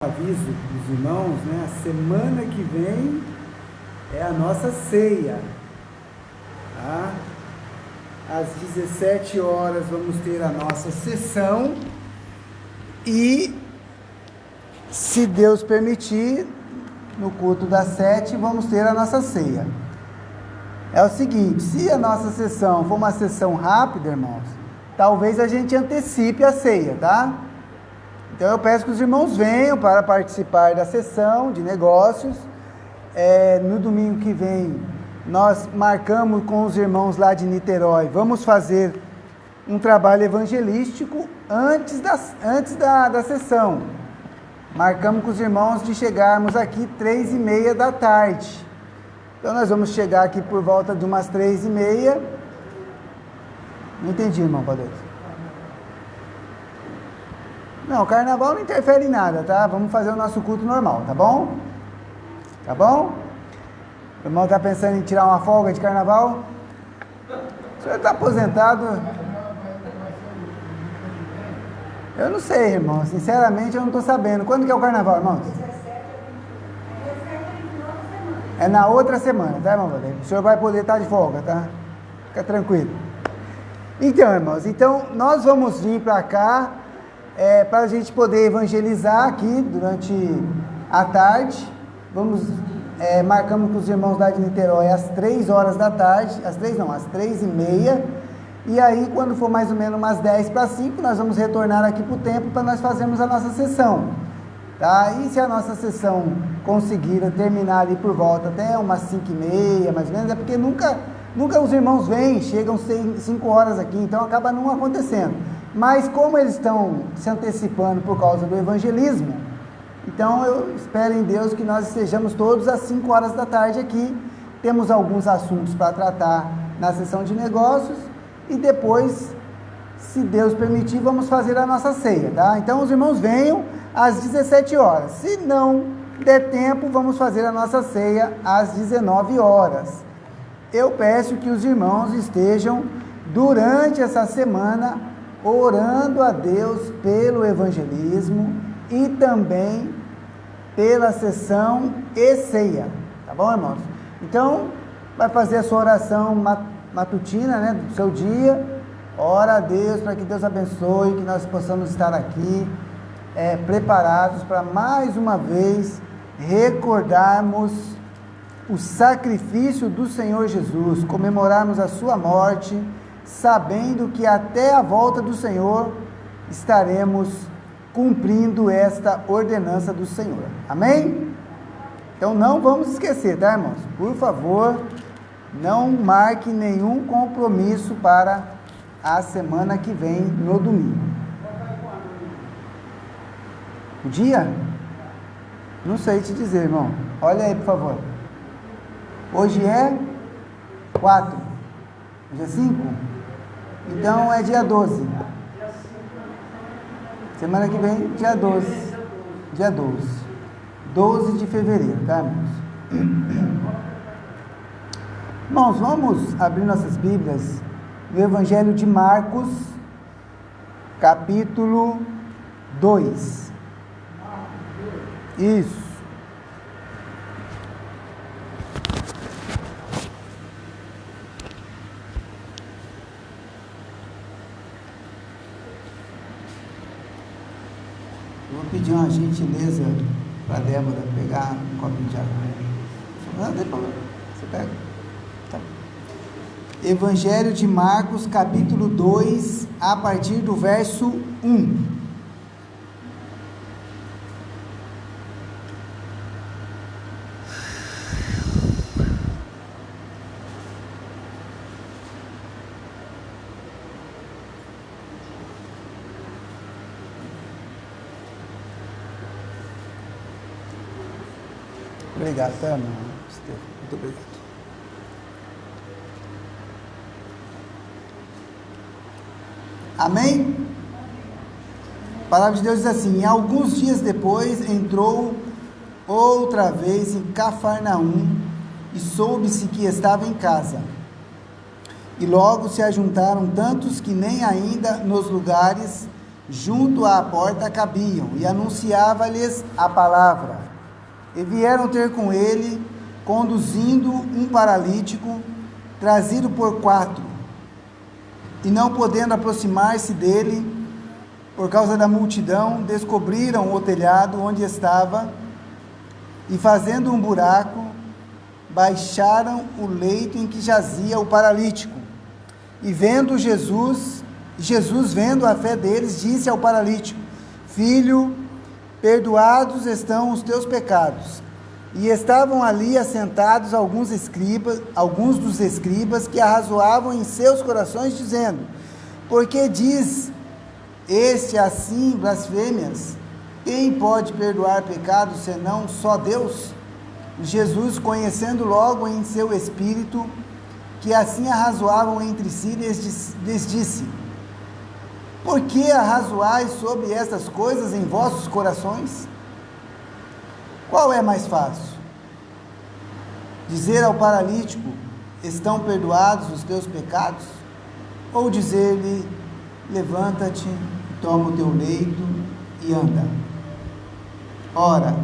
Aviso dos irmãos, né? A semana que vem é a nossa ceia, tá? Às 17 horas vamos ter a nossa sessão e, se Deus permitir, no culto das 7 vamos ter a nossa ceia. É o seguinte, se a nossa sessão for uma sessão rápida, irmãos, talvez a gente antecipe a ceia, tá? Então eu peço que os irmãos venham para participar da sessão de negócios. No domingo que vem, nós marcamos com os irmãos lá de Niterói, vamos fazer um trabalho evangelístico antes da sessão. Marcamos com os irmãos de chegarmos aqui 3h30 da tarde. Então nós vamos chegar aqui por volta de umas 3h30. Não entendi, irmão Padre. Não, o carnaval não interfere em nada, tá? Vamos fazer o nosso culto normal, tá bom? Tá bom? O irmão está pensando em tirar uma folga de carnaval? O senhor está aposentado? Eu não sei, irmão. Sinceramente, eu não estou sabendo. Quando que é o carnaval, irmãos? É na outra semana, tá, irmão? O senhor vai poder estar de folga, tá? Fica tranquilo. Então, irmãos, nós vamos vir para cá para a gente poder evangelizar aqui durante a tarde. Marcamos com os irmãos lá de Niterói às 3 horas da tarde, às 3h30, e aí quando for mais ou menos umas 10:05, nós vamos retornar aqui para o templo para nós fazermos a nossa sessão, tá? E se a nossa sessão conseguir terminar ali por volta até umas 5h30, mais ou menos, é porque nunca os irmãos vêm, chegam 5 horas aqui, então acaba não acontecendo. Mas como eles estão se antecipando por causa do evangelismo, então eu espero em Deus que nós estejamos todos às 5 horas da tarde aqui. Temos alguns assuntos para tratar na sessão de negócios e depois, se Deus permitir, vamos fazer a nossa ceia, tá? Então os irmãos venham às 17 horas. Se não der tempo, vamos fazer a nossa ceia às 19 horas. Eu peço que os irmãos estejam durante essa semana orando a Deus pelo evangelismo e também pela sessão e ceia, tá bom, irmãos? Então, vai fazer a sua oração matutina, né, do seu dia, ora a Deus para que Deus abençoe, que nós possamos estar aqui preparados para mais uma vez recordarmos o sacrifício do Senhor Jesus, comemorarmos a sua morte, sabendo que até a volta do Senhor estaremos cumprindo esta ordenança do Senhor. Amém? Então não vamos esquecer, tá, irmãos? Por favor, não marque nenhum compromisso para a semana que vem, no domingo. O dia? Não sei te dizer, irmão. Olha aí, por favor. Hoje é 4. Hoje é 5? Então é dia 12. Semana que vem, dia 12. Dia 12. 12 de fevereiro, tá, irmãos? Irmãos, vamos abrir nossas Bíblias no Evangelho de Marcos, capítulo 2. Isso. Vou pedir uma gentileza para a Débora pegar um copinho de água. Não tem problema, você pega. Tá. Evangelho de Marcos, capítulo 2, a partir do verso 1. Obrigado, tá, irmão? Muito obrigado. Amém? A palavra de Deus diz assim: alguns dias depois entrou outra vez em Cafarnaum e soube-se que estava em casa. E logo se ajuntaram tantos que nem ainda nos lugares junto à porta cabiam, e anunciava-lhes a palavra. E vieram ter com ele, conduzindo um paralítico, trazido por 4, e não podendo aproximar-se dele, por causa da multidão, descobriram o telhado onde estava, e fazendo um buraco, baixaram o leito em que jazia o paralítico. E vendo Jesus vendo a fé deles, disse ao paralítico: Filho, perdoados estão os teus pecados. E estavam ali assentados alguns dos escribas que arrazoavam em seus corações, dizendo: Por que diz este assim blasfêmias? Quem pode perdoar pecados senão só Deus? Jesus, conhecendo logo em seu espírito que assim arrazoavam entre si, lhes disse: Por que arrazoais sobre estas coisas em vossos corações? Qual é mais fácil? Dizer ao paralítico: Estão perdoados os teus pecados? Ou dizer-lhe: Levanta-te, toma o teu leito e anda? Ora,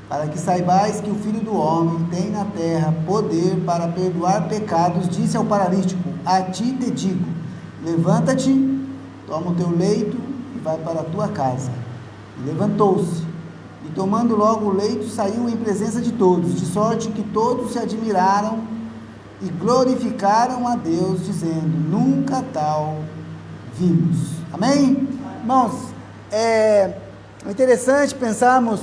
para que saibais que o Filho do Homem tem na terra poder para perdoar pecados, disse ao paralítico: A ti te digo, levanta-te, toma o teu leito e vai para a tua casa. E levantou-se, e tomando logo o leito, saiu em presença de todos, de sorte que todos se admiraram e glorificaram a Deus, dizendo: Nunca tal vimos. Amém? Irmãos, é interessante pensarmos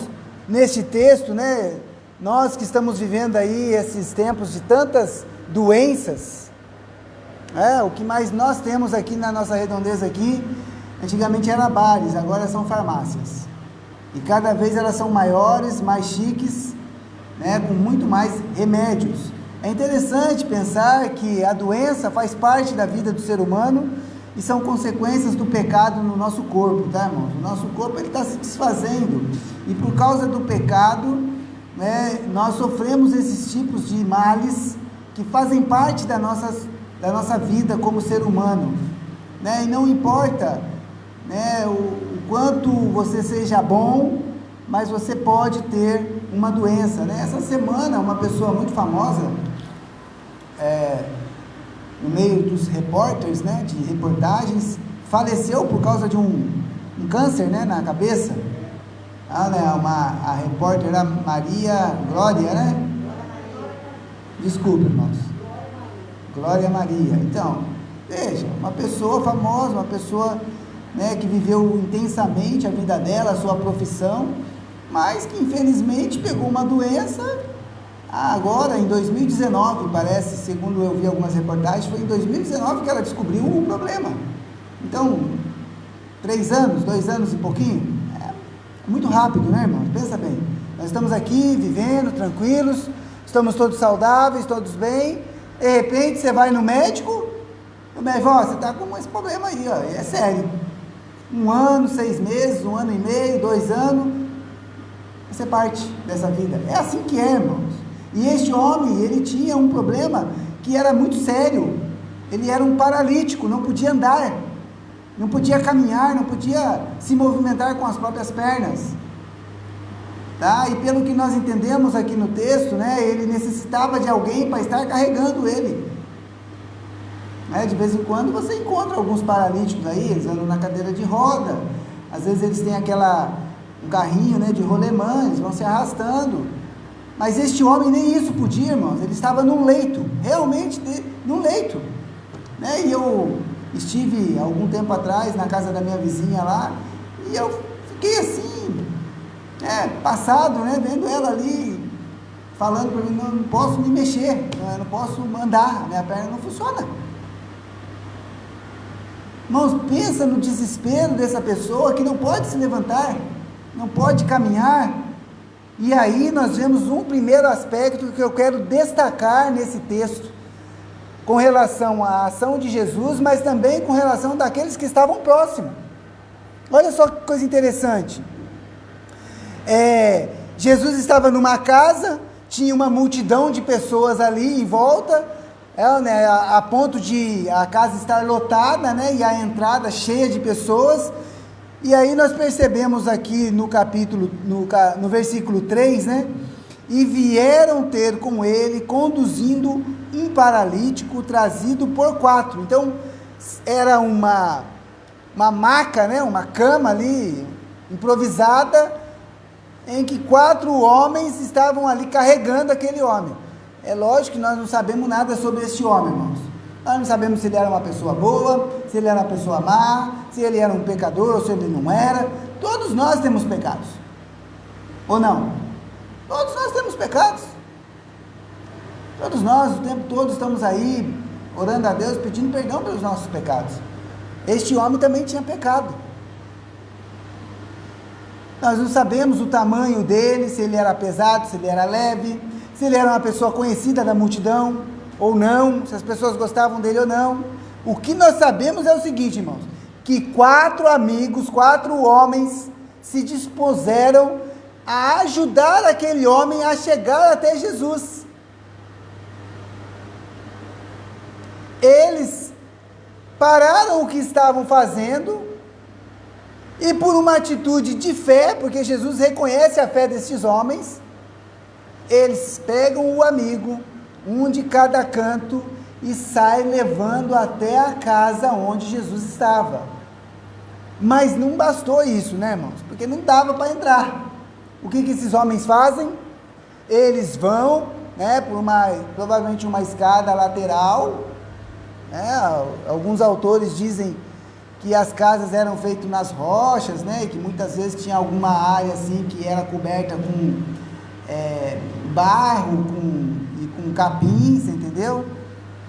neste texto, né? Nós que estamos vivendo aí esses tempos de tantas doenças, o que mais nós temos aqui na nossa redondeza aqui, antigamente era bares, agora são farmácias, e cada vez elas são maiores, mais chiques, né? Com muito mais remédios. É interessante pensar que a doença faz parte da vida do ser humano e são consequências do pecado no nosso corpo, tá, irmãos? O nosso corpo está se desfazendo, e por causa do pecado, né, nós sofremos esses tipos de males que fazem parte da nossa vida como ser humano, né? E não importa, né, o quanto você seja bom, mas você pode ter uma doença, né? Essa semana, uma pessoa muito famosa, no meio dos repórteres, né, de reportagens, faleceu por causa de um câncer, né, na cabeça. A repórter era Maria Glória, né? Desculpa, irmãos. Glória Maria. Então, veja, uma pessoa famosa, uma pessoa, né, que viveu intensamente a vida dela, a sua profissão, mas que infelizmente pegou uma doença. Agora, em 2019, parece, segundo eu vi algumas reportagens, foi em 2019 que ela descobriu o problema. Então, 3 anos, 2 anos e pouquinho, é muito rápido, né, irmãos? Pensa bem, nós estamos aqui, vivendo, tranquilos, estamos todos saudáveis, todos bem, de repente você vai no médico, o médico: você está com esse problema aí, é sério. 1 ano, 6 meses, 1 ano e meio, 2 anos, você parte dessa vida. É assim que é, irmãos. E este homem, ele tinha um problema que era muito sério. Ele era um paralítico, não podia andar, não podia caminhar, não podia se movimentar com as próprias pernas, tá? E pelo que nós entendemos aqui no texto, né, ele necessitava de alguém para estar carregando ele, né? De vez em quando você encontra alguns paralíticos aí, eles andam na cadeira de roda, às vezes eles têm um carrinho, né, de rolemã, eles vão se arrastando. Mas este homem nem isso podia, irmãos. Ele estava num leito, realmente num leito, né? E eu estive algum tempo atrás na casa da minha vizinha lá, e eu fiquei assim, passado, né? Vendo ela ali, falando para mim: não posso me mexer, não posso andar, minha perna não funciona. Irmãos, pensa no desespero dessa pessoa que não pode se levantar, não pode caminhar. E aí nós vemos um primeiro aspecto que eu quero destacar nesse texto, com relação à ação de Jesus, mas também com relação daqueles que estavam próximos. Olha só que coisa interessante. Jesus estava numa casa, tinha uma multidão de pessoas ali em volta, né, a ponto de a casa estar lotada, né, e a entrada cheia de pessoas. E aí nós percebemos aqui no capítulo, no versículo 3, né? E vieram ter com ele, conduzindo um paralítico trazido por 4. Então, era uma maca, né? Uma cama ali, improvisada, em que 4 homens estavam ali carregando aquele homem. É lógico que nós não sabemos nada sobre este homem, irmãos. Nós não sabemos se ele era uma pessoa boa, se ele era uma pessoa má, se ele era um pecador ou se ele não era. Todos nós temos pecados. Ou não? Todos nós temos pecados. Todos nós, o tempo todo, estamos aí, orando a Deus, pedindo perdão pelos nossos pecados. Este homem também tinha pecado. Nós não sabemos o tamanho dele, se ele era pesado, se ele era leve, se ele era uma pessoa conhecida da multidão ou não, se as pessoas gostavam dele ou não. O que nós sabemos é o seguinte, irmãos, que 4 amigos, 4 homens se dispuseram a ajudar aquele homem a chegar até Jesus. Eles pararam o que estavam fazendo e por uma atitude de fé, porque Jesus reconhece a fé desses homens, eles pegam o amigo, um de cada canto, e saem levando até a casa onde Jesus estava. Mas não bastou isso, né, irmãos? Porque não dava para entrar. O que esses homens fazem? Eles vão, né, por provavelmente uma escada lateral, né? Alguns autores dizem que as casas eram feitas nas rochas, né, e que muitas vezes tinha alguma área assim que era coberta com barro e com capim, você entendeu?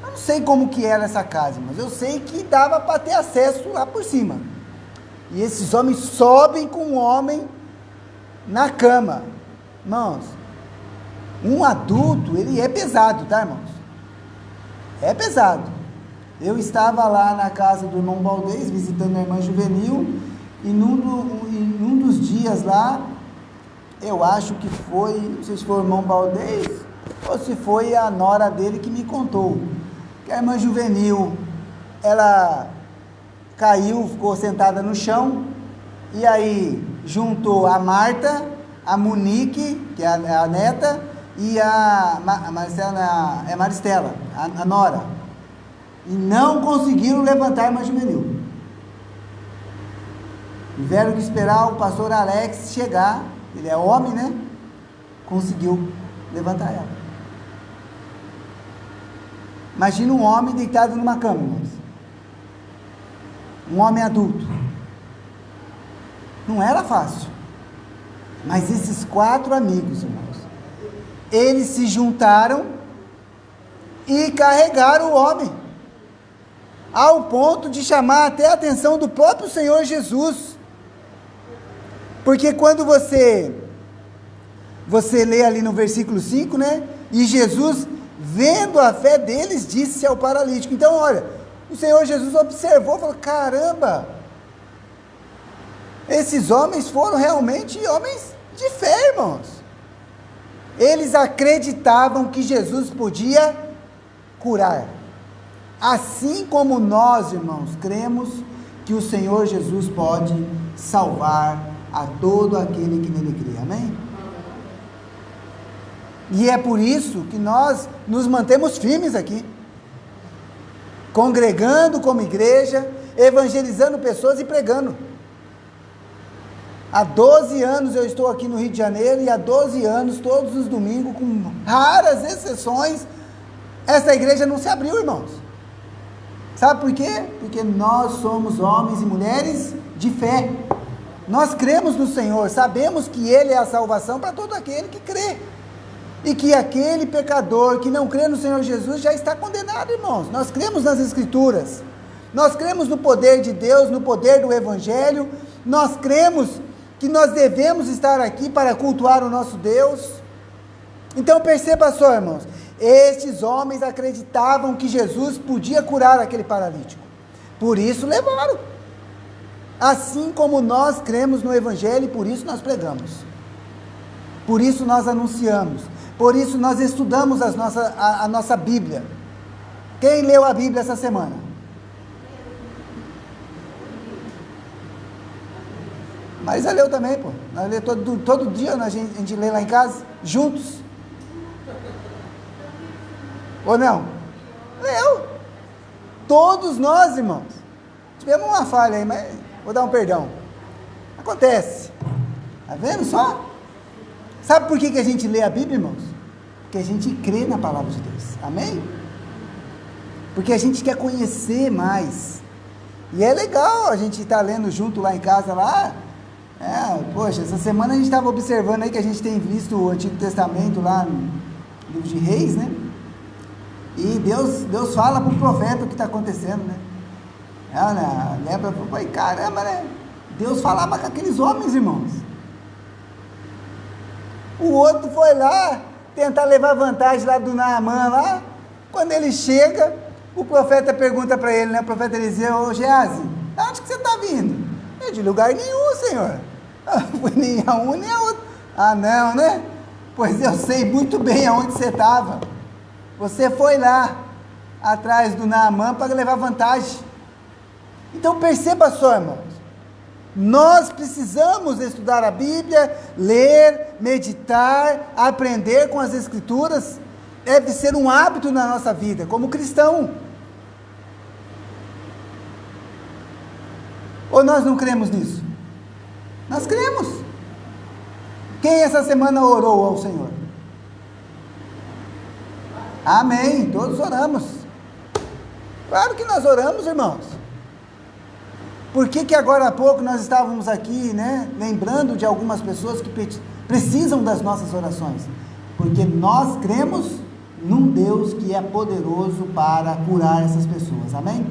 Eu não sei como que era essa casa, mas eu sei que dava para ter acesso lá por cima. E esses homens sobem com o homem na cama. Irmãos, um adulto, ele é pesado, tá, irmãos? É pesado. Eu estava lá na casa do irmão Baldez, visitando a irmã Juvenil, e num dos dias lá, eu acho que foi, não sei se foi o irmão Baldez, ou se foi a nora dele que me contou, que a irmã Juvenil, ela caiu, ficou sentada no chão, e aí juntou a Marta, a Monique, que é a neta, e a Maristela, a nora, e não conseguiram levantar a irmã Juvenil. Tiveram que esperar o pastor Alex chegar, ele é homem, né? Conseguiu levantar ela. Imagina um homem deitado numa cama, irmãos. Um homem adulto. Não era fácil. Mas esses 4 amigos, irmãos, eles se juntaram e carregaram o homem, ao ponto de chamar até a atenção do próprio Senhor Jesus. Porque quando você lê ali no versículo 5, né? E Jesus, vendo a fé deles, disse ao paralítico. Então, olha, o Senhor Jesus observou, falou, caramba, esses homens foram realmente homens de fé, irmãos. Eles acreditavam que Jesus podia curar. Assim como nós, irmãos, cremos que o Senhor Jesus pode salvar a todo aquele que nele crê, amém? E é por isso que nós nos mantemos firmes aqui, congregando como igreja, evangelizando pessoas e pregando. Há 12 anos eu estou aqui no Rio de Janeiro, e há 12 anos, todos os domingos, com raras exceções, essa igreja não se abriu, irmãos. Sabe por quê? Porque nós somos homens e mulheres de fé. Nós cremos no Senhor, sabemos que Ele é a salvação para todo aquele que crê. E que aquele pecador que não crê no Senhor Jesus já está condenado, irmãos. Nós cremos nas Escrituras. Nós cremos no poder de Deus, no poder do Evangelho. Nós cremos que nós devemos estar aqui para cultuar o nosso Deus. Então perceba só, irmãos. Estes homens acreditavam que Jesus podia curar aquele paralítico. Por isso levaram. Assim como nós cremos no Evangelho, por isso nós pregamos. Por isso nós anunciamos. Por isso nós estudamos a nossa Bíblia. Quem leu a Bíblia essa semana? Marisa leu também, pô. Nós lê todo dia, a gente lê lá em casa, juntos. Ou não? Leu. Todos nós, irmãos. Tivemos uma falha aí, mas vou dar um perdão. Acontece. Tá vendo só? Sabe por que a gente lê a Bíblia, irmãos? Porque a gente crê na palavra de Deus. Amém? Porque a gente quer conhecer mais. E é legal a gente estar lendo junto lá em casa, lá. Poxa, essa semana a gente estava observando aí que a gente tem visto o Antigo Testamento lá no livro de Reis, né? E Deus fala para o profeta o que está acontecendo, né? Lembra, caramba, né? Deus falava com aqueles homens, irmãos. O outro foi lá tentar levar vantagem lá do Naamã lá. Quando ele chega, o profeta pergunta para ele, né? O profeta Eliseu: ô Geazi, de onde que você está vindo? De lugar nenhum, Senhor. Foi nem a um nem a outra. Não, né? Pois eu sei muito bem aonde você estava. Você foi lá atrás do Naamã para levar vantagem. Então perceba só, irmãos, nós precisamos estudar a Bíblia, ler, meditar, aprender com as Escrituras. Deve ser um hábito na nossa vida, como cristão. Ou nós não cremos nisso? Nós cremos. Quem essa semana orou ao Senhor? Amém, todos oramos. Claro que nós oramos, irmãos. Por que agora há pouco nós estávamos aqui, né, lembrando de algumas pessoas que precisam das nossas orações? Porque nós cremos num Deus que é poderoso para curar essas pessoas, amém?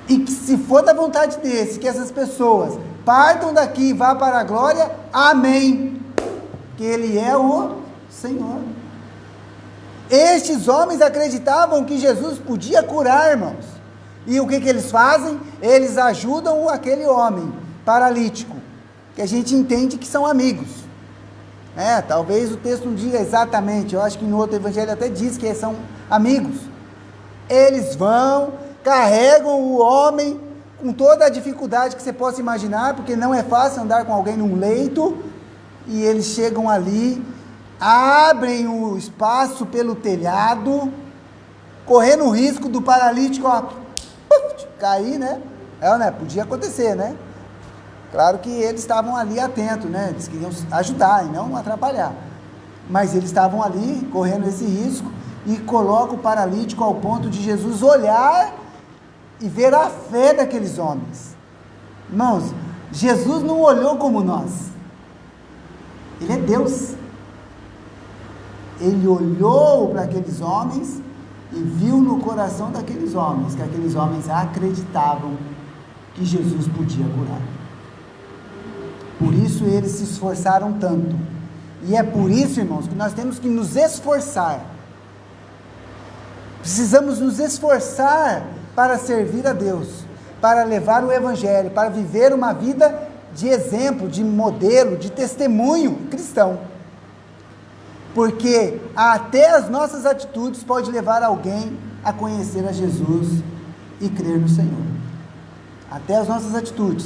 E que se for da vontade desse, que essas pessoas partam daqui e vá para a glória, amém, que Ele é o Senhor. Estes homens acreditavam que Jesus podia curar, irmãos, e o que eles fazem? Eles ajudam aquele homem paralítico, que a gente entende que são amigos, talvez o texto não diga exatamente, eu acho que no outro evangelho até diz que são amigos. Eles vão, carregam o homem com toda a dificuldade que você possa imaginar, porque não é fácil andar com alguém num leito, e eles chegam ali, abrem o espaço pelo telhado, correndo o risco do paralítico cair, né? Podia acontecer, né? Claro que eles estavam ali atentos, né? Eles queriam ajudar e não atrapalhar, mas eles estavam ali correndo esse risco, e colocam o paralítico ao ponto de Jesus olhar e ver a fé daqueles homens. Irmãos, Jesus não olhou como nós, Ele é Deus. Ele olhou para aqueles homens e viu no coração daqueles homens, que aqueles homens acreditavam que Jesus podia curar. Por isso eles se esforçaram tanto, e é por isso, irmãos, que nós temos que nos esforçar. Precisamos nos esforçar para servir a Deus, para levar o Evangelho, para viver uma vida de exemplo, de modelo, de testemunho cristão. Porque até as nossas atitudes podem levar alguém a conhecer a Jesus e crer no Senhor. Até as nossas atitudes.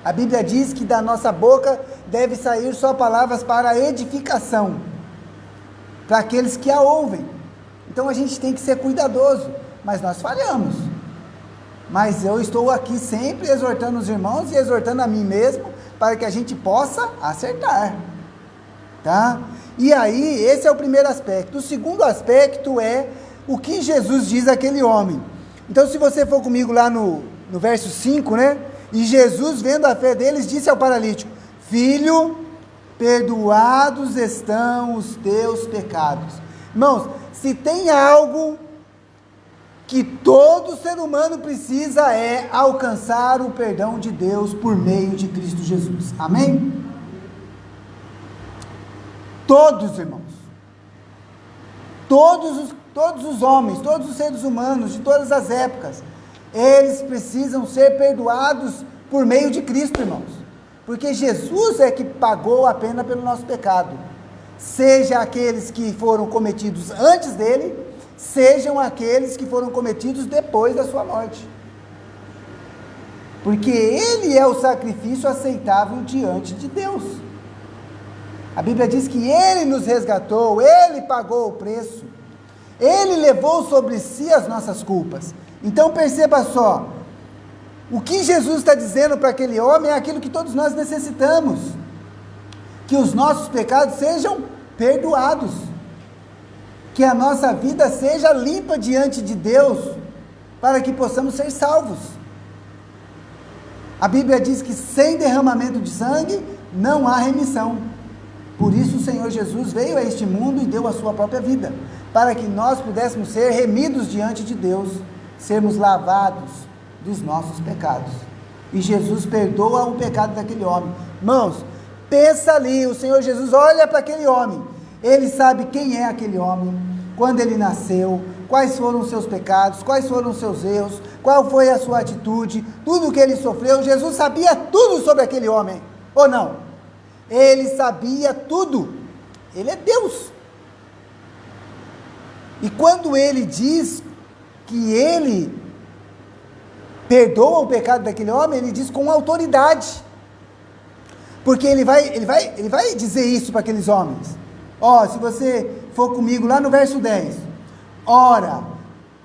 A Bíblia diz que da nossa boca deve sair só palavras para edificação, para aqueles que a ouvem. Então a gente tem que ser cuidadoso, mas nós falhamos. Mas eu estou aqui sempre exortando os irmãos e exortando a mim mesmo, para que a gente possa acertar, tá? E aí, esse é o primeiro aspecto. O segundo aspecto é o que Jesus diz àquele homem. Então, se você for comigo lá no verso 5, né? E Jesus, vendo a fé deles, disse ao paralítico: filho, perdoados estão os teus pecados. Irmãos, se tem algo que todo ser humano precisa, é alcançar o perdão de Deus por meio de Cristo Jesus. Amém? Todos, irmãos, todos os homens, todos os seres humanos, de todas as épocas, eles precisam ser perdoados por meio de Cristo, irmãos, porque Jesus é que pagou a pena pelo nosso pecado, seja aqueles que foram cometidos antes dele, sejam aqueles que foram cometidos depois da sua morte, porque ele é o sacrifício aceitável diante de Deus. A Bíblia diz que ele nos resgatou, ele pagou o preço, ele levou sobre si as nossas culpas. Então perceba só, o que Jesus está dizendo para aquele homem é aquilo que todos nós necessitamos, que os nossos pecados sejam perdoados, que a nossa vida seja limpa diante de Deus, para que possamos ser salvos. A Bíblia diz que sem derramamento de sangue não há remissão. Por isso o Senhor Jesus veio a este mundo e deu a sua própria vida, para que nós pudéssemos ser remidos diante de Deus, sermos lavados dos nossos pecados. E Jesus perdoa o pecado daquele homem. Irmãos, pensa ali, o Senhor Jesus olha para aquele homem, ele sabe quem é aquele homem, quando ele nasceu, quais foram os seus pecados, quais foram os seus erros, qual foi a sua atitude, tudo o que ele sofreu. Jesus sabia tudo sobre aquele homem, ou não? Ele sabia tudo, ele é Deus. E quando ele diz que ele perdoa o pecado daquele homem, ele diz com autoridade, porque ele vai dizer isso para aqueles homens. Se você for comigo lá no verso 10, ora,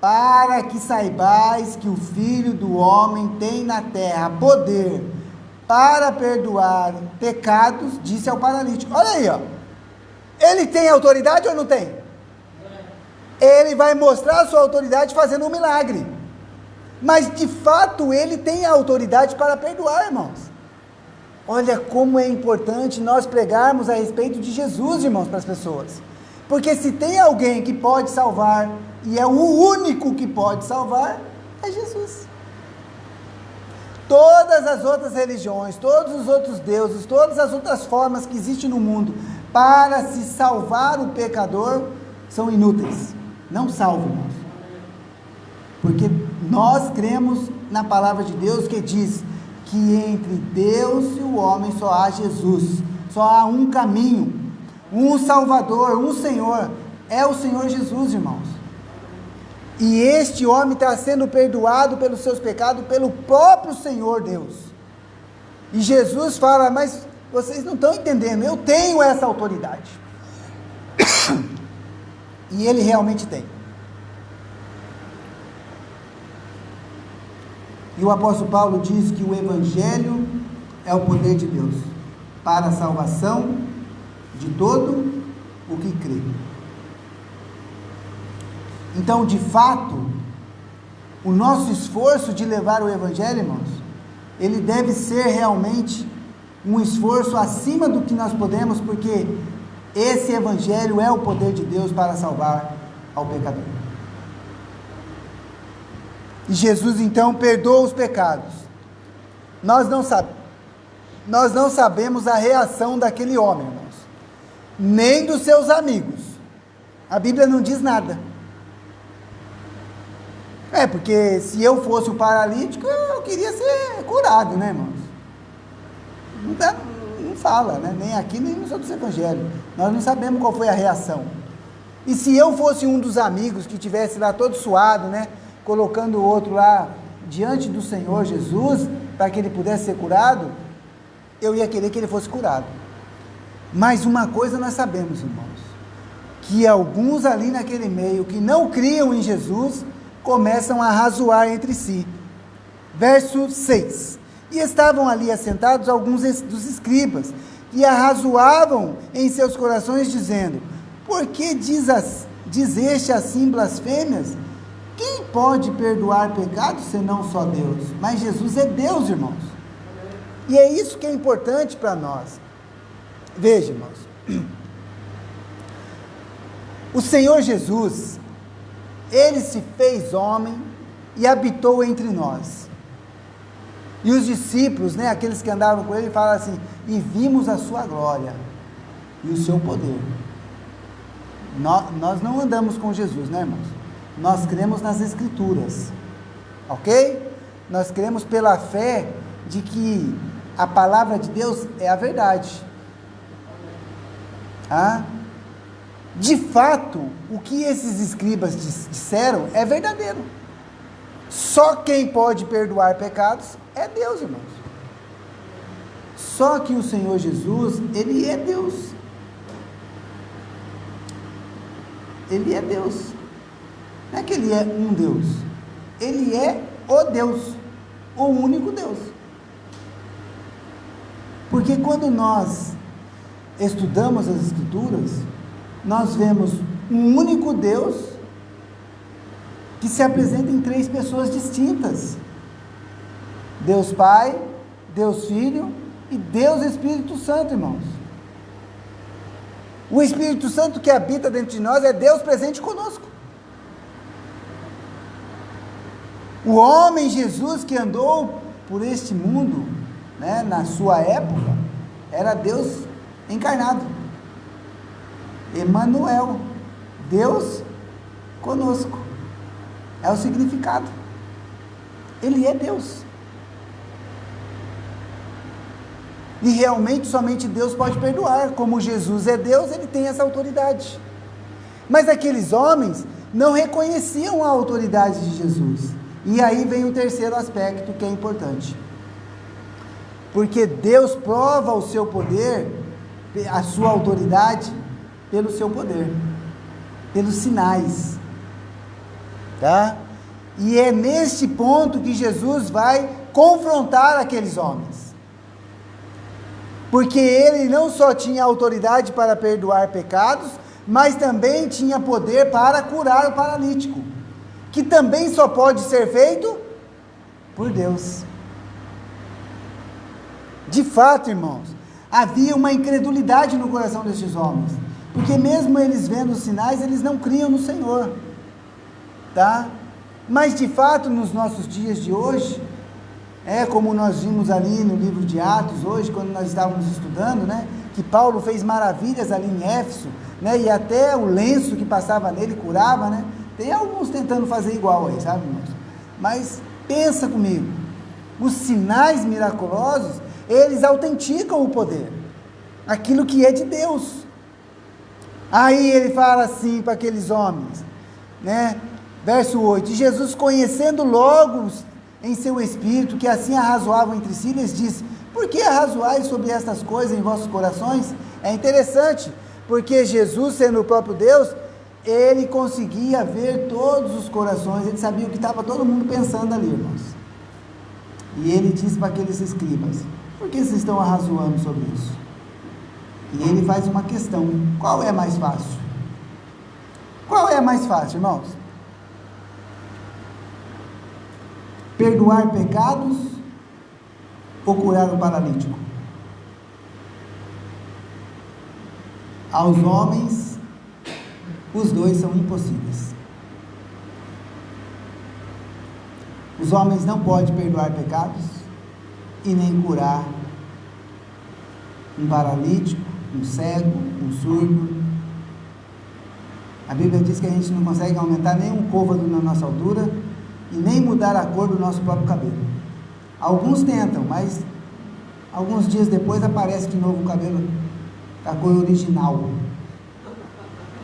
para que saibais que o Filho do Homem tem na terra poder para perdoar pecados, disse ao paralítico. Olha aí, ele tem autoridade ou não tem? Ele vai mostrar a sua autoridade fazendo um milagre, mas de fato ele tem a autoridade para perdoar, irmãos. Olha como é importante nós pregarmos a respeito de Jesus, irmãos, para as pessoas, porque se tem alguém que pode salvar, e é o único que pode salvar, é Jesus. Todas as outras religiões, todos os outros deuses, todas as outras formas que existem no mundo para se salvar o pecador são inúteis, não salvam, irmãos, porque nós cremos na palavra de Deus que diz que entre Deus e o homem só há Jesus, só há um caminho, um Salvador, um Senhor, é o Senhor Jesus, irmãos. E este homem está sendo perdoado pelos seus pecados pelo próprio Senhor Deus. E Jesus fala, mas vocês não estão entendendo, eu tenho essa autoridade. E ele realmente tem. E o apóstolo Paulo diz que o Evangelho é o poder de Deus para a salvação de todo o que crê. Então, de fato, o nosso esforço de levar o Evangelho, irmãos, ele deve ser realmente um esforço acima do que nós podemos, porque esse Evangelho é o poder de Deus para salvar ao pecador. E Jesus, então, perdoa os pecados. Nós não sabemos a reação daquele homem, irmãos, nem dos seus amigos. A Bíblia não diz nada. Porque se eu fosse o paralítico, eu queria ser curado, né, irmãos? Não fala, né? Nem aqui, nem nos outros evangelhos. Nós não sabemos qual foi a reação. E se eu fosse um dos amigos que estivesse lá todo suado, né? Colocando o outro lá diante do Senhor Jesus, para que ele pudesse ser curado, eu ia querer que ele fosse curado. Mas uma coisa nós sabemos, irmãos, que alguns ali naquele meio que não criam em Jesus, começam a razoar entre si. Verso 6. E estavam ali assentados alguns dos escribas, e arrazoavam em seus corações, dizendo: por que diz este assim blasfêmias? Quem pode perdoar pecados senão só Deus? Mas Jesus é Deus, irmãos. E é isso que é importante para nós. Veja, irmãos, o Senhor Jesus, ele se fez homem e habitou entre nós. E os discípulos, né, aqueles que andavam com ele, falam assim: e vimos a sua glória e o seu poder. Nós não andamos com Jesus, né, irmãos? Nós cremos nas Escrituras, ok? Nós cremos pela fé de que a palavra de Deus é a verdade. De fato, o que esses escribas disseram é verdadeiro. Só quem pode perdoar pecados é Deus, irmãos. Só que o Senhor Jesus, Ele é Deus. Ele é Deus. Não é que Ele é um Deus. Ele é o Deus, o único Deus. Porque quando nós estudamos as Escrituras, nós vemos um único Deus que se apresenta em 3 pessoas distintas: Deus Pai, Deus Filho e Deus Espírito Santo, irmãos. O Espírito Santo que habita dentro de nós é Deus presente conosco. O homem Jesus que andou por este mundo, né, na sua época, era Deus encarnado. Emanuel, Deus conosco. É o significado. Ele é Deus. E realmente somente Deus pode perdoar. Como Jesus é Deus, Ele tem essa autoridade. Mas aqueles homens não reconheciam a autoridade de Jesus. E aí vem o terceiro aspecto que é importante. Porque Deus prova o seu poder, a sua autoridade, pelo seu poder, pelos sinais. Tá? E é neste ponto que Jesus vai confrontar aqueles homens. Porque Ele não só tinha autoridade para perdoar pecados, mas também tinha poder para curar o paralítico, que também só pode ser feito por Deus. De fato, irmãos, havia uma incredulidade no coração destes homens, porque mesmo eles vendo os sinais, eles não criam no Senhor, tá? Mas de fato, nos nossos dias de hoje, como nós vimos ali no livro de Atos hoje, quando nós estávamos estudando, né, que Paulo fez maravilhas ali em Éfeso, né, e até o lenço que passava nele curava, né? Tem alguns tentando fazer igual aí, sabe, irmãos? Mas pensa comigo, os sinais miraculosos, eles autenticam o poder, aquilo que é de Deus. Aí ele fala assim para aqueles homens, né? Verso 8, e Jesus, conhecendo logo em seu espírito que assim arrazoavam entre si, lhes disse: por que arrazoais sobre estas coisas em vossos corações? É interessante, porque Jesus, sendo o próprio Deus, Ele conseguia ver todos os corações, Ele sabia o que estava todo mundo pensando ali, irmãos. E Ele disse para aqueles escribas: por que vocês estão arrazoando sobre isso? E Ele faz uma questão: qual é mais fácil? Qual é mais fácil, irmãos? Perdoar pecados ou curar o paralítico? Aos homens, os dois são impossíveis. Os homens não podem perdoar pecados e nem curar um paralítico, um cego, um surdo. A Bíblia diz que a gente não consegue aumentar nem um côvado na nossa altura e nem mudar a cor do nosso próprio cabelo. Alguns tentam, mas alguns dias depois aparece de novo o cabelo da cor original.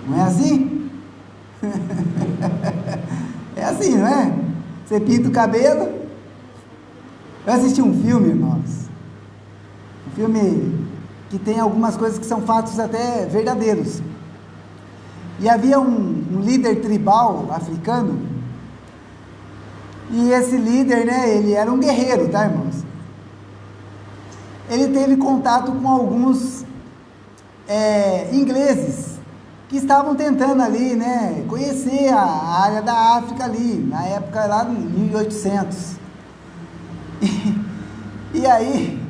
Não é assim? É assim, não é? Você pinta o cabelo. Eu assisti um filme, irmãos, um filme que tem algumas coisas que são fatos até verdadeiros, e havia um líder tribal africano, e esse líder, né, ele era um guerreiro, tá, irmãos? Ele teve contato com alguns ingleses, que estavam tentando ali, né, conhecer a área da África ali, na época lá em 1800, e aí,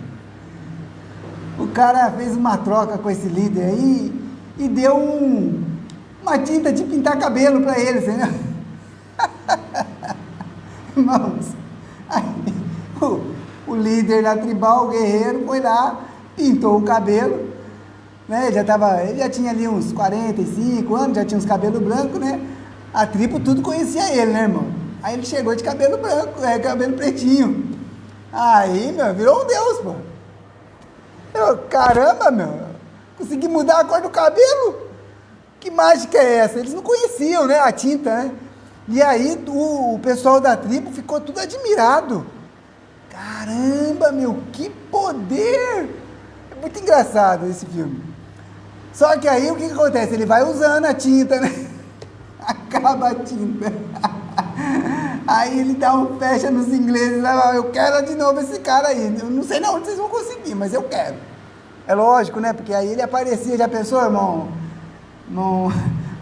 o cara fez uma troca com esse líder aí, e deu uma tinta de pintar cabelo para eles, entendeu? Irmãos, aí, o líder da tribal, o guerreiro, foi lá, pintou o cabelo, né? Ele já tinha ali uns 45 anos, já tinha uns cabelos brancos, né? A tribo tudo conhecia ele, né, irmão? Aí ele chegou de cabelo branco, cabelo pretinho. Aí, meu, virou um deus, pô. Caramba, meu, consegui mudar a cor do cabelo? Que mágica é essa? Eles não conheciam, né, a tinta, né? E aí o pessoal da tribo ficou tudo admirado. Caramba, meu, que poder! É muito engraçado esse filme. Só que aí o que acontece? Ele vai usando a tinta, né? Acaba a tinta. Aí ele dá um fecha nos ingleses, eu quero de novo esse cara aí. Eu não sei não onde vocês vão conseguir, mas eu quero. É lógico, né? Porque aí ele aparecia, já pensou, irmão?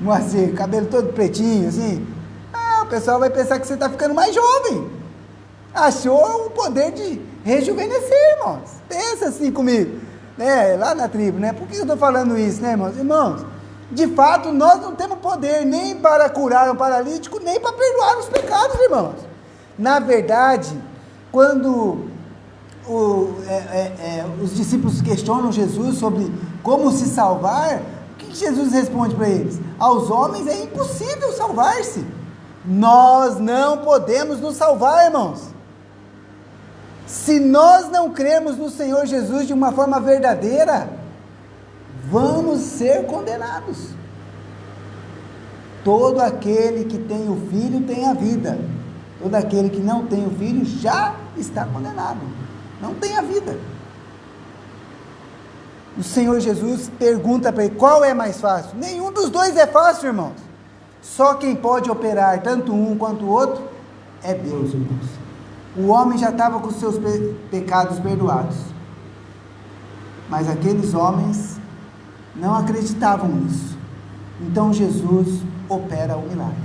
Moacir, cabelo todo pretinho, assim. O pessoal vai pensar que você está ficando mais jovem. Achou o poder de rejuvenescer, irmãos. Pensa assim comigo, né? Lá na tribo, né? Por que eu estou falando isso, né, irmãos? Irmãos, de fato, nós não temos poder nem para curar um paralítico, nem para perdoar os pecados, irmãos. Na verdade, quando os discípulos questionam Jesus sobre como se salvar, o que Jesus responde para eles? Aos homens é impossível salvar-se. Nós não podemos nos salvar, irmãos. Se nós não cremos no Senhor Jesus de uma forma verdadeira, vamos ser condenados. Todo aquele que tem o Filho tem a vida. Todo aquele que não tem o Filho já está condenado. Não tem a vida. O Senhor Jesus pergunta para ele, qual é mais fácil? Nenhum dos dois é fácil, irmãos. Só quem pode operar tanto um quanto o outro é Deus, irmãos. O homem já estava com seus pecados perdoados. Mas aqueles homens não acreditavam nisso. Então Jesus opera o milagre.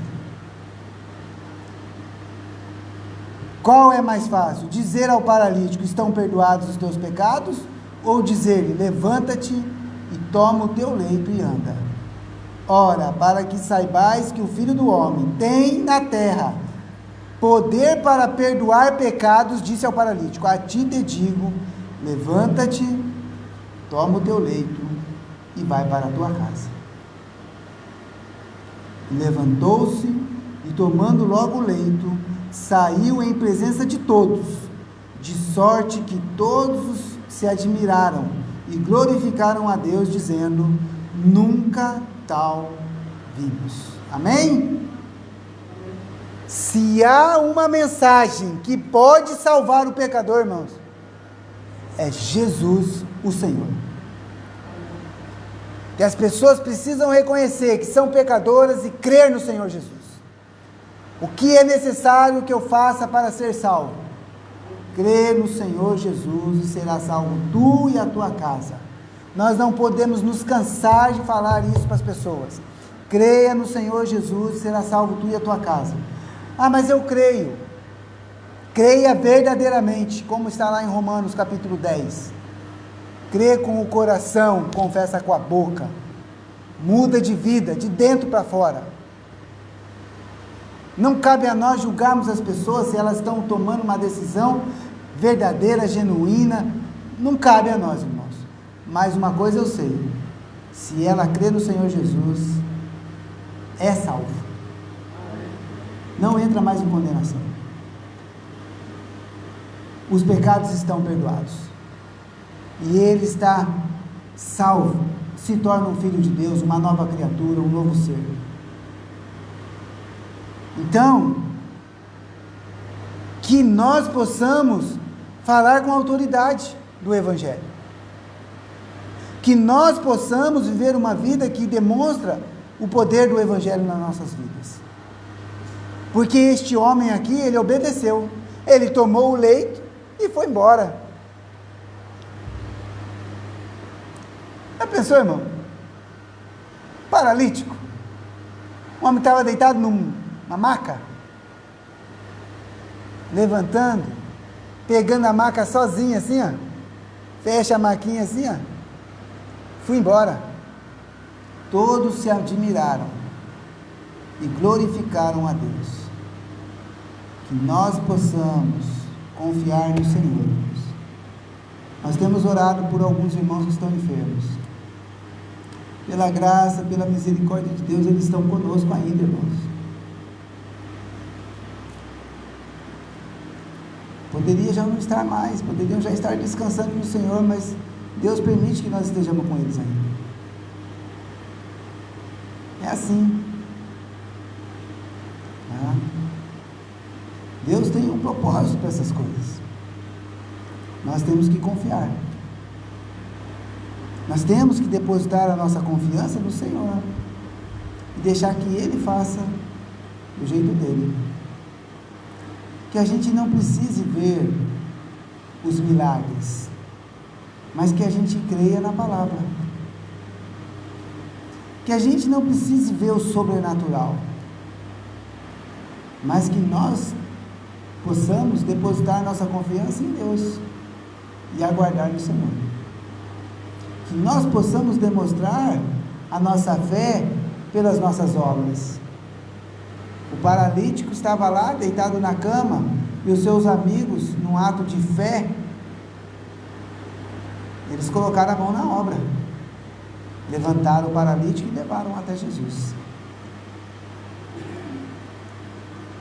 Qual é mais fácil? Dizer ao paralítico, estão perdoados os teus pecados? Ou dizer-lhe, levanta-te e toma o teu leito e anda? Ora, para que saibais que o Filho do Homem tem na terra poder para perdoar pecados, disse ao paralítico, a ti te digo, levanta-te, toma o teu leito e vai para a tua casa. Levantou-se e tomando logo o leito, saiu em presença de todos, de sorte que todos se admiraram e glorificaram a Deus, dizendo, nunca tal vimos. Amém? Se há uma mensagem que pode salvar o pecador, irmãos, é Jesus, o Senhor. Que as pessoas precisam reconhecer que são pecadoras e crer no Senhor Jesus. O que é necessário que eu faça para ser salvo? Crer no Senhor Jesus e será salvo tu e a tua casa. Nós não podemos nos cansar de falar isso para as pessoas. Creia no Senhor Jesus e será salvo tu e a tua casa. Mas eu creio. Creia verdadeiramente, como está lá em Romanos capítulo 10. Crê com o coração, confessa com a boca. Muda de vida, de dentro para fora. Não cabe a nós julgarmos as pessoas se elas estão tomando uma decisão verdadeira, genuína. Não cabe a nós, irmãos. Mas uma coisa eu sei. Se ela crê no Senhor Jesus, é salvo. Não entra mais em condenação. Os pecados estão perdoados. E ele está salvo. Se torna um filho de Deus, uma nova criatura, um novo ser. Então, que nós possamos falar com autoridade do Evangelho. Que nós possamos viver uma vida que demonstra o poder do Evangelho nas nossas vidas. Porque este homem aqui, ele obedeceu. Ele tomou o leito e foi embora. Já pensou, irmão? Paralítico. O homem estava deitado numa maca. Levantando. Pegando a maca sozinho assim, ó. Fecha a maquinha assim, ó. Fui embora. Todos se admiraram e glorificaram a Deus. Que nós possamos confiar no Senhor. Nós temos orado por alguns irmãos que estão enfermos. Pela graça, pela misericórdia de Deus, eles estão conosco ainda, irmãos. Poderia já não estar mais, poderiam já estar descansando no Senhor, mas Deus permite que nós estejamos com eles ainda. É assim. Deus tem um propósito para essas coisas. Nós temos que confiar. Nós temos que depositar a nossa confiança no Senhor e deixar que Ele faça do jeito dele. Que a gente não precise ver os milagres, mas que a gente creia na palavra. Que a gente não precise ver o sobrenatural, mas que nós possamos depositar nossa confiança em Deus e aguardar no Senhor. Que nós possamos demonstrar a nossa fé pelas nossas obras. O paralítico estava lá, deitado na cama, e os seus amigos, num ato de fé, eles colocaram a mão na obra, levantaram o paralítico e levaram até Jesus.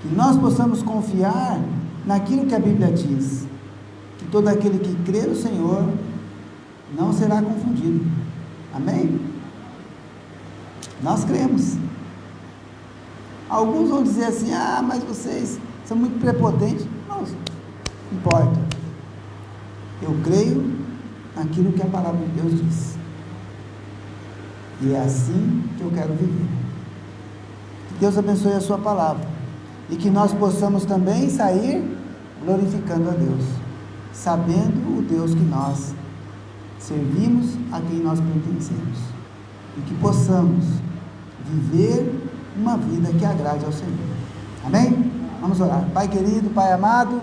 Que nós possamos confiar naquilo que a Bíblia diz, que todo aquele que crê no Senhor não será confundido. Amém? Nós cremos. Alguns vão dizer assim: ah, mas vocês são muito prepotentes. Não importa. Eu creio naquilo que a palavra de Deus diz. E é assim que eu quero viver. Que Deus abençoe a sua palavra. E que nós possamos também sair glorificando a Deus, sabendo o Deus que nós servimos, a quem nós pertencemos. E que possamos viver uma vida que agrade ao Senhor. Amém? Vamos orar. Pai querido, Pai amado,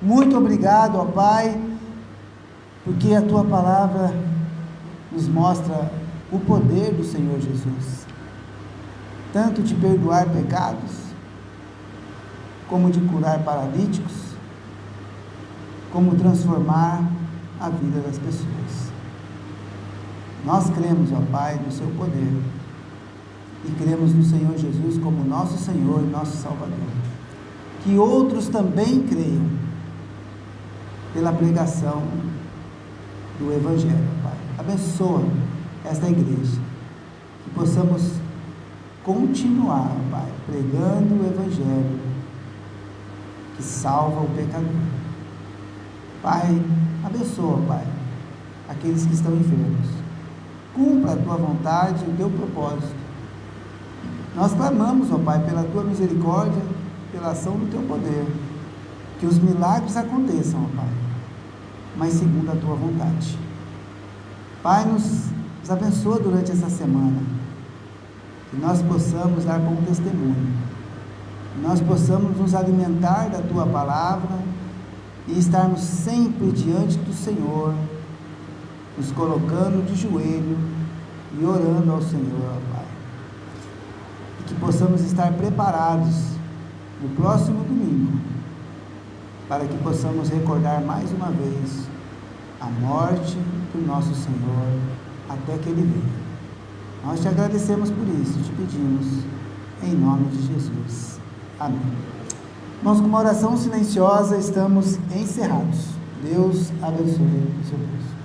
muito obrigado, ó Pai, porque a Tua palavra nos mostra o poder do Senhor Jesus, tanto de perdoar pecados, como de curar paralíticos, como transformar a vida das pessoas. Nós cremos, ó Pai, no Seu poder, e cremos no Senhor Jesus como nosso Senhor e nosso Salvador. Que outros também creiam pela pregação do Evangelho, Pai. Abençoa esta igreja, que possamos continuar, Pai, pregando o Evangelho que salva o pecador. Pai, abençoa, Pai, aqueles que estão enfermos. Cumpra a Tua vontade e o Teu propósito. Nós clamamos, ó Pai, pela Tua misericórdia, pela ação do Teu poder, que os milagres aconteçam, ó Pai, mas segundo a Tua vontade. Pai, nos abençoa durante essa semana, que nós possamos dar bom testemunho, que nós possamos nos alimentar da Tua palavra e estarmos sempre diante do Senhor, nos colocando de joelho e orando ao Senhor, ó Pai. E que possamos estar preparados no próximo domingo, para que possamos recordar mais uma vez a morte do nosso Senhor, até que Ele venha. Nós te agradecemos por isso, te pedimos, em nome de Jesus. Amém. Irmãos, com uma oração silenciosa, estamos encerrados. Deus abençoe o seu Deus.